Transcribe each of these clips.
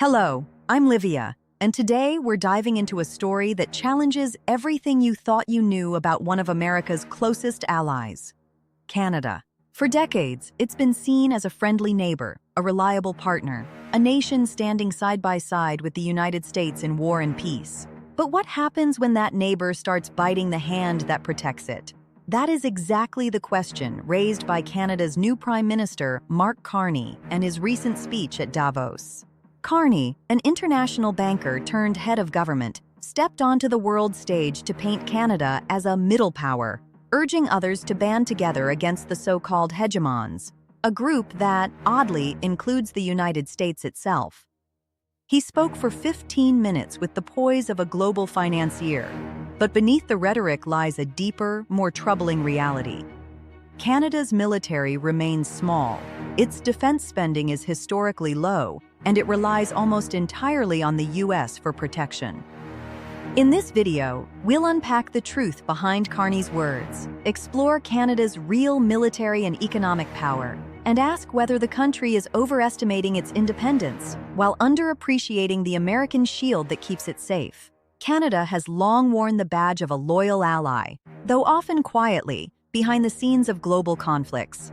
Hello, I'm Livia, and today we're diving into a story that challenges everything you thought you knew about one of America's closest allies, Canada. For decades, it's been seen as a friendly neighbor, a reliable partner, a nation standing side by side with the United States in war and peace. But what happens when that neighbor starts biting the hand that protects it? That is exactly the question raised by Canada's new Prime Minister, Mark Carney, and his recent speech at Davos. Carney, an international banker turned head of government, stepped onto the world stage to paint Canada as a middle power, urging others to band together against the so-called hegemons, a group that, oddly, includes the United States itself. He spoke for 15 minutes with the poise of a global financier, but beneath the rhetoric lies a deeper, more troubling reality. Canada's military remains small, its defense spending is historically low, and it relies almost entirely on the US for protection. In this video, we'll unpack the truth behind Carney's words, explore Canada's real military and economic power, and ask whether the country is overestimating its independence while underappreciating the American shield that keeps it safe. Canada has long worn the badge of a loyal ally, though often quietly, behind the scenes of global conflicts.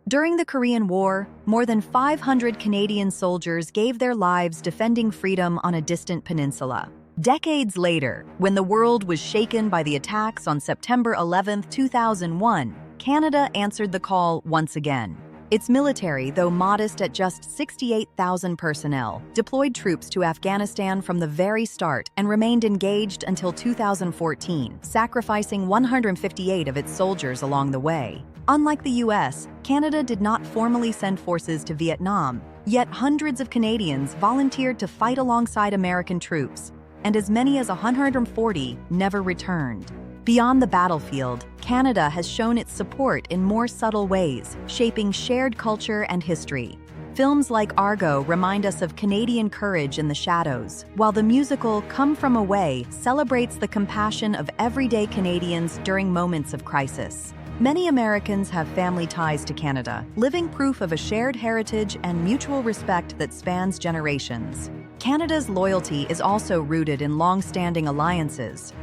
During the Korean War, more than 500 Canadian soldiers gave their lives defending freedom on a distant peninsula. Decades later, when the world was shaken by the attacks on September 11, 2001, Canada answered the call once again. Its military, though modest at just 68,000 personnel, deployed troops to Afghanistan from the very start and remained engaged until 2014, sacrificing 158 of its soldiers along the way. Unlike the US, Canada did not formally send forces to Vietnam, yet hundreds of Canadians volunteered to fight alongside American troops, and as many as 140 never returned. Beyond the battlefield, Canada has shown its support in more subtle ways, shaping shared culture and history. Films like Argo remind us of Canadian courage in the shadows, while the musical Come From Away celebrates the compassion of everyday Canadians during moments of crisis. Many Americans have family ties to Canada, living proof of a shared heritage and mutual respect that spans generations. Canada's loyalty is also rooted in long-standing alliances.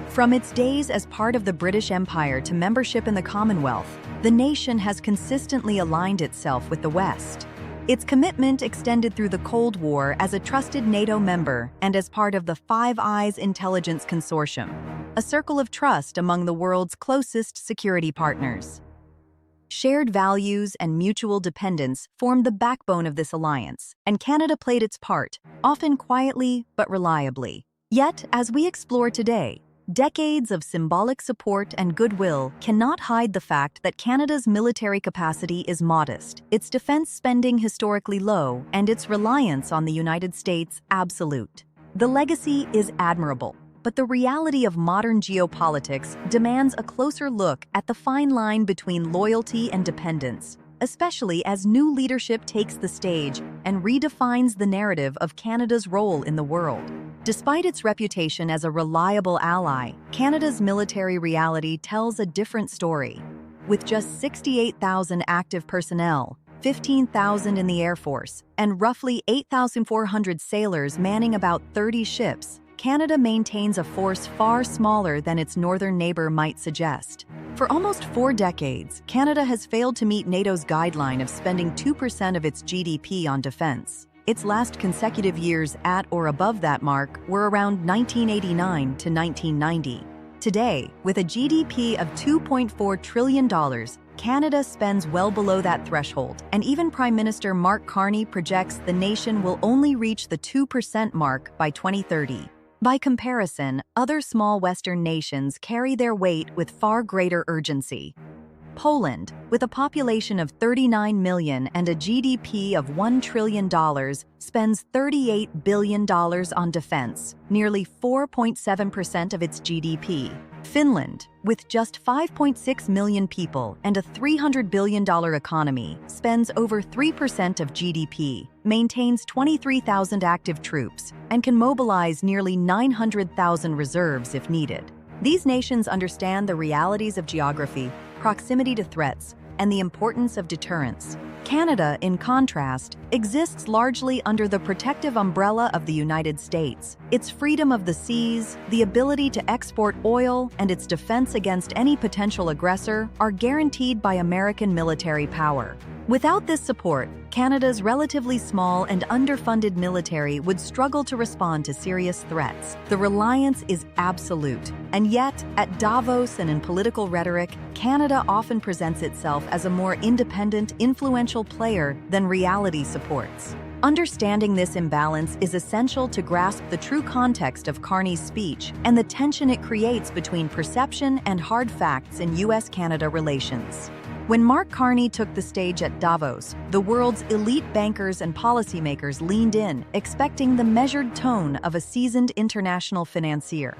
From its days as part of the British Empire to membership in the Commonwealth, the nation has consistently aligned itself with the West. Its commitment extended through the Cold War as a trusted NATO member and as part of the Five Eyes Intelligence Consortium, a circle of trust among the world's closest security partners. Shared values and mutual dependence formed the backbone of this alliance, and Canada played its part, often quietly but reliably. Yet, as we explore today, decades of symbolic support and goodwill cannot hide the fact that Canada's military capacity is modest, its defense spending historically low, and its reliance on the United States absolute. The legacy is admirable, but the reality of modern geopolitics demands a closer look at the fine line between loyalty and dependence, especially as new leadership takes the stage and redefines the narrative of Canada's role in the world. Despite its reputation as a reliable ally, Canada's military reality tells a different story. With just 68,000 active personnel, 15,000 in the Air Force, and roughly 8,400 sailors manning about 30 ships, Canada maintains a force far smaller than its northern neighbor might suggest. For almost 4 decades, Canada has failed to meet NATO's guideline of spending 2% of its GDP on defense. Its last consecutive years at or above that mark were around 1989 to 1990. Today, with a GDP of $2.4 trillion, Canada spends well below that threshold, and even Prime Minister Mark Carney projects the nation will only reach the 2% mark by 2030. By comparison, other small Western nations carry their weight with far greater urgency. Poland, with a population of 39 million and a GDP of $1 trillion, spends $38 billion on defense, nearly 4.7% of its GDP. Finland, with just 5.6 million people and a $300 billion economy, spends over 3% of GDP, maintains 23,000 active troops, and can mobilize nearly 900,000 reserves if needed. These nations understand the realities of geography, proximity to threats, and the importance of deterrence. Canada, in contrast, exists largely under the protective umbrella of the United States. Its freedom of the seas, the ability to export oil, and its defense against any potential aggressor are guaranteed by American military power. Without this support, Canada's relatively small and underfunded military would struggle to respond to serious threats. The reliance is absolute. And yet, at Davos and in political rhetoric, Canada often presents itself as a more independent, influential player than reality supports. Understanding this imbalance is essential to grasp the true context of Carney's speech and the tension it creates between perception and hard facts in US-Canada relations. When Mark Carney took the stage at Davos, the world's elite bankers and policymakers leaned in, expecting the measured tone of a seasoned international financier.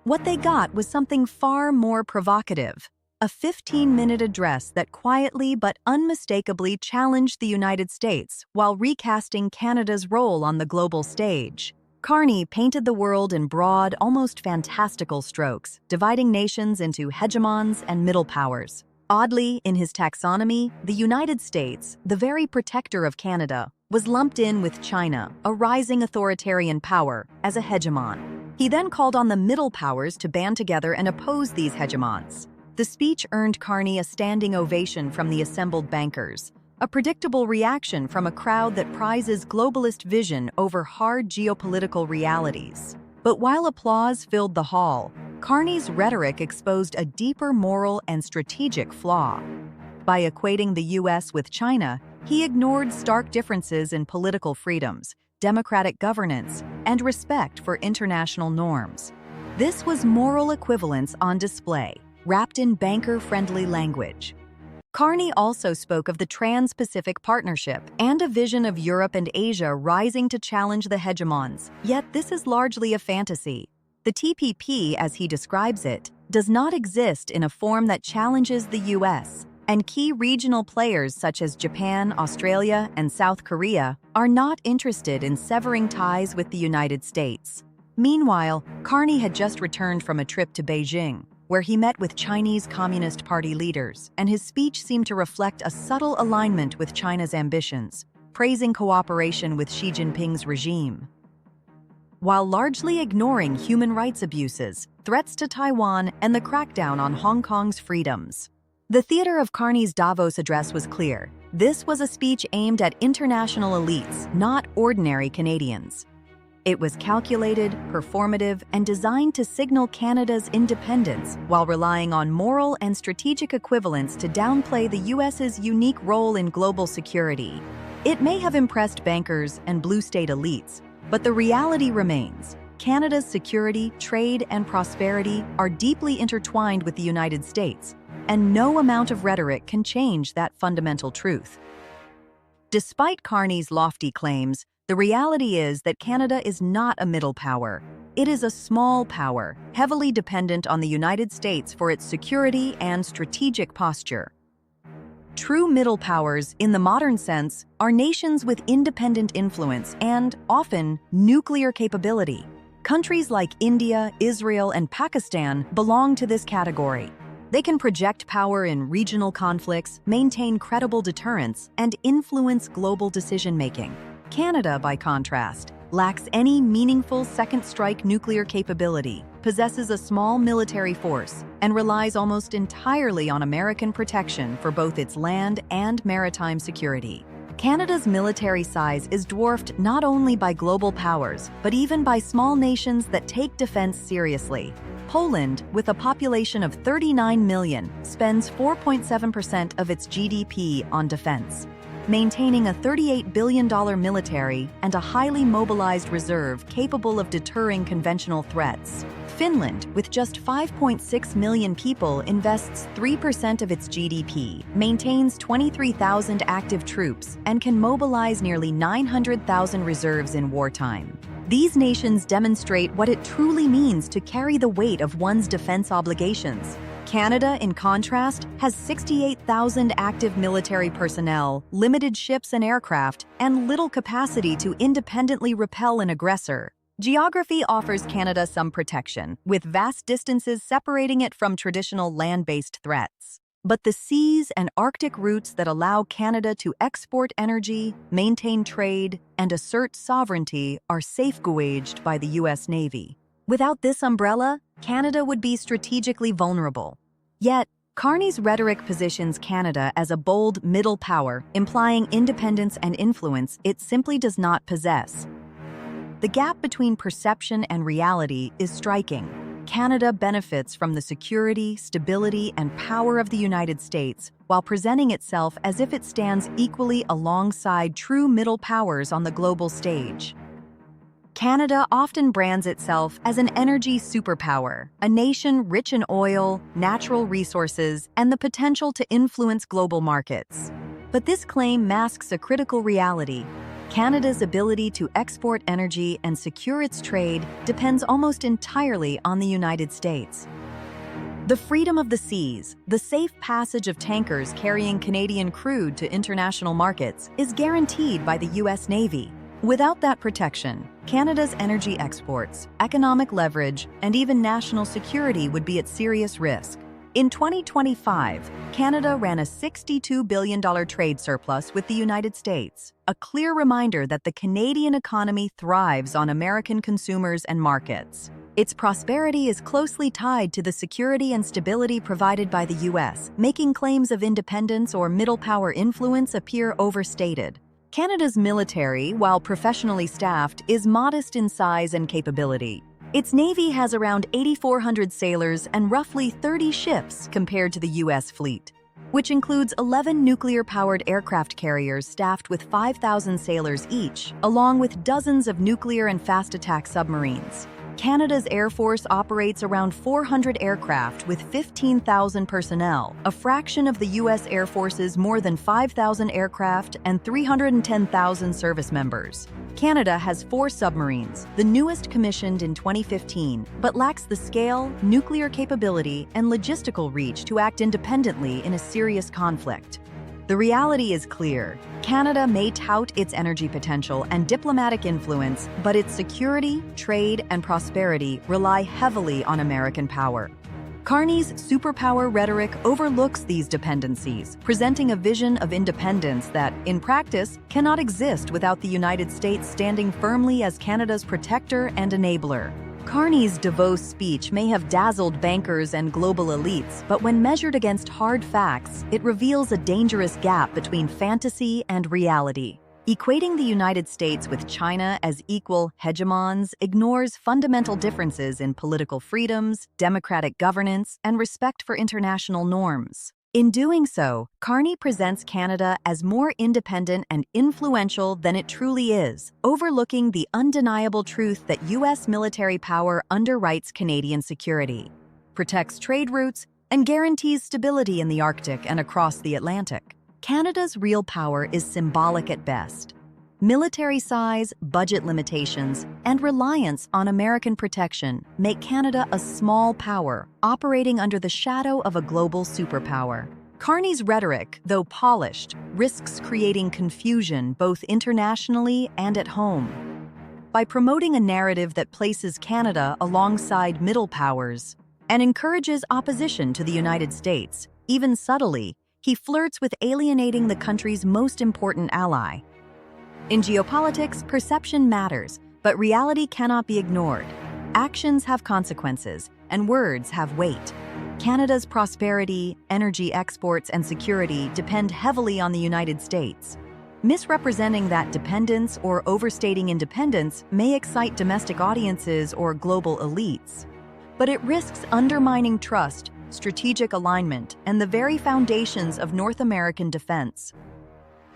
What they got was something far more provocative, a 15-minute address that quietly but unmistakably challenged the United States while recasting Canada's role on the global stage. Carney painted the world in broad, almost fantastical strokes, dividing nations into hegemons and middle powers. Oddly, in his taxonomy, the United States, the very protector of Canada, was lumped in with China, a rising authoritarian power, as a hegemon. He then called on the middle powers to band together and oppose these hegemons. The speech earned Carney a standing ovation from the assembled bankers, a predictable reaction from a crowd that prizes globalist vision over hard geopolitical realities. But while applause filled the hall, Carney's rhetoric exposed a deeper moral and strategic flaw. By equating the US with China, he ignored stark differences in political freedoms, democratic governance, and respect for international norms. This was moral equivalence on display, wrapped in banker-friendly language. Carney also spoke of the Trans-Pacific Partnership and a vision of Europe and Asia rising to challenge the hegemons, yet this is largely a fantasy. The TPP, as he describes it, does not exist in a form that challenges the US, and key regional players such as Japan, Australia, and South Korea are not interested in severing ties with the United States. Meanwhile, Carney had just returned from a trip to Beijing, where he met with Chinese Communist Party leaders, and his speech seemed to reflect a subtle alignment with China's ambitions, praising cooperation with Xi Jinping's regime. While largely ignoring human rights abuses, threats to Taiwan, and the crackdown on Hong Kong's freedoms. The theater of Carney's Davos address was clear. This was a speech aimed at international elites, not ordinary Canadians. It was calculated, performative, and designed to signal Canada's independence while relying on moral and strategic equivalence to downplay the US's unique role in global security. It may have impressed bankers and blue state elites, but the reality remains. Canada's security, trade, and prosperity are deeply intertwined with the United States, and no amount of rhetoric can change that fundamental truth. Despite Carney's lofty claims, the reality is that Canada is not a middle power. It is a small power, heavily dependent on the United States for its security and strategic posture. True middle powers, in the modern sense, are nations with independent influence and, often, nuclear capability. Countries like India, Israel, and Pakistan belong to this category. They can project power in regional conflicts, maintain credible deterrence, and influence global decision-making. Canada, by contrast, lacks any meaningful second-strike nuclear capability, possesses a small military force, and relies almost entirely on American protection for both its land and maritime security. Canada's military size is dwarfed not only by global powers, but even by small nations that take defense seriously. Poland, with a population of 39 million, spends 4.7% of its GDP on defense, maintaining a $38 billion military and a highly mobilized reserve capable of deterring conventional threats. Finland, with just 5.6 million people, invests 3% of its GDP, maintains 23,000 active troops, and can mobilize nearly 900,000 reserves in wartime. These nations demonstrate what it truly means to carry the weight of one's defense obligations. Canada, in contrast, has 68,000 active military personnel, limited ships and aircraft, and little capacity to independently repel an aggressor. Geography offers Canada some protection, with vast distances separating it from traditional land-based threats. But the seas and Arctic routes that allow Canada to export energy, maintain trade, and assert sovereignty are safeguarded by the U.S. Navy. Without this umbrella, Canada would be strategically vulnerable. Yet, Carney's rhetoric positions Canada as a bold middle power, implying independence and influence it simply does not possess. The gap between perception and reality is striking. Canada benefits from the security, stability, and power of the United States while presenting itself as if it stands equally alongside true middle powers on the global stage. Canada often brands itself as an energy superpower, a nation rich in oil, natural resources, and the potential to influence global markets. But this claim masks a critical reality. Canada's ability to export energy and secure its trade depends almost entirely on the United States. The freedom of the seas, the safe passage of tankers carrying Canadian crude to international markets, is guaranteed by the U.S. Navy. Without that protection, Canada's energy exports, economic leverage, and even national security would be at serious risk. In 2025, Canada ran a $62 billion trade surplus with the United States, a clear reminder that the Canadian economy thrives on American consumers and markets. Its prosperity is closely tied to the security and stability provided by the U.S., making claims of independence or middle power influence appear overstated. Canada's military, while professionally staffed, is modest in size and capability. Its Navy has around 8,400 sailors and roughly 30 ships compared to the U.S. fleet, which includes 11 nuclear-powered aircraft carriers staffed with 5,000 sailors each, along with dozens of nuclear and fast-attack submarines. Canada's Air Force operates around 400 aircraft with 15,000 personnel, a fraction of the U.S. Air Force's more than 5,000 aircraft and 310,000 service members. Canada has 4 submarines, the newest commissioned in 2015, but lacks the scale, nuclear capability, and logistical reach to act independently in a serious conflict. The reality is clear. Canada may tout its energy potential and diplomatic influence, but its security, trade, and prosperity rely heavily on American power. Carney's superpower rhetoric overlooks these dependencies, presenting a vision of independence that, in practice, cannot exist without the United States standing firmly as Canada's protector and enabler. Carney's Davos speech may have dazzled bankers and global elites, but when measured against hard facts, it reveals a dangerous gap between fantasy and reality. Equating the United States with China as equal hegemons ignores fundamental differences in political freedoms, democratic governance, and respect for international norms. In doing so, Carney presents Canada as more independent and influential than it truly is, overlooking the undeniable truth that U.S. military power underwrites Canadian security, protects trade routes, and guarantees stability in the Arctic and across the Atlantic. Canada's real power is symbolic at best. Military size, budget limitations, and reliance on American protection make Canada a small power, operating under the shadow of a global superpower. Carney's rhetoric, though polished, risks creating confusion both internationally and at home. By promoting a narrative that places Canada alongside middle powers and encourages opposition to the United States, even subtly, he flirts with alienating the country's most important ally. In geopolitics, perception matters, but reality cannot be ignored. Actions have consequences, and words have weight. Canada's prosperity, energy exports, and security depend heavily on the United States. Misrepresenting that dependence or overstating independence may excite domestic audiences or global elites, but it risks undermining trust, strategic alignment, and the very foundations of North American defense.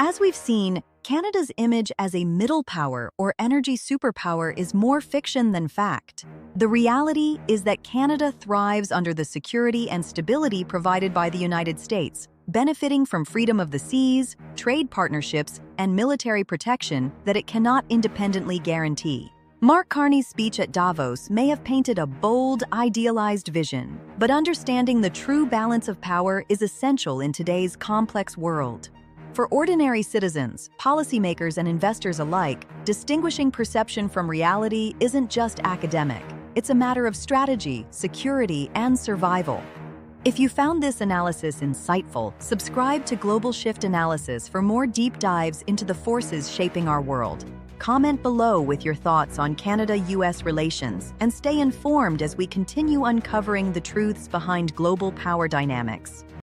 As we've seen, Canada's image as a middle power or energy superpower is more fiction than fact. The reality is that Canada thrives under the security and stability provided by the United States, benefiting from freedom of the seas, trade partnerships, and military protection that it cannot independently guarantee. Mark Carney's speech at Davos may have painted a bold, idealized vision, but understanding the true balance of power is essential in today's complex world. For ordinary citizens, policymakers, and investors alike, distinguishing perception from reality isn't just academic. It's a matter of strategy, security, and survival. If you found this analysis insightful, subscribe to Global Shift Analysis for more deep dives into the forces shaping our world. Comment below with your thoughts on Canada-US relations, and stay informed as we continue uncovering the truths behind global power dynamics.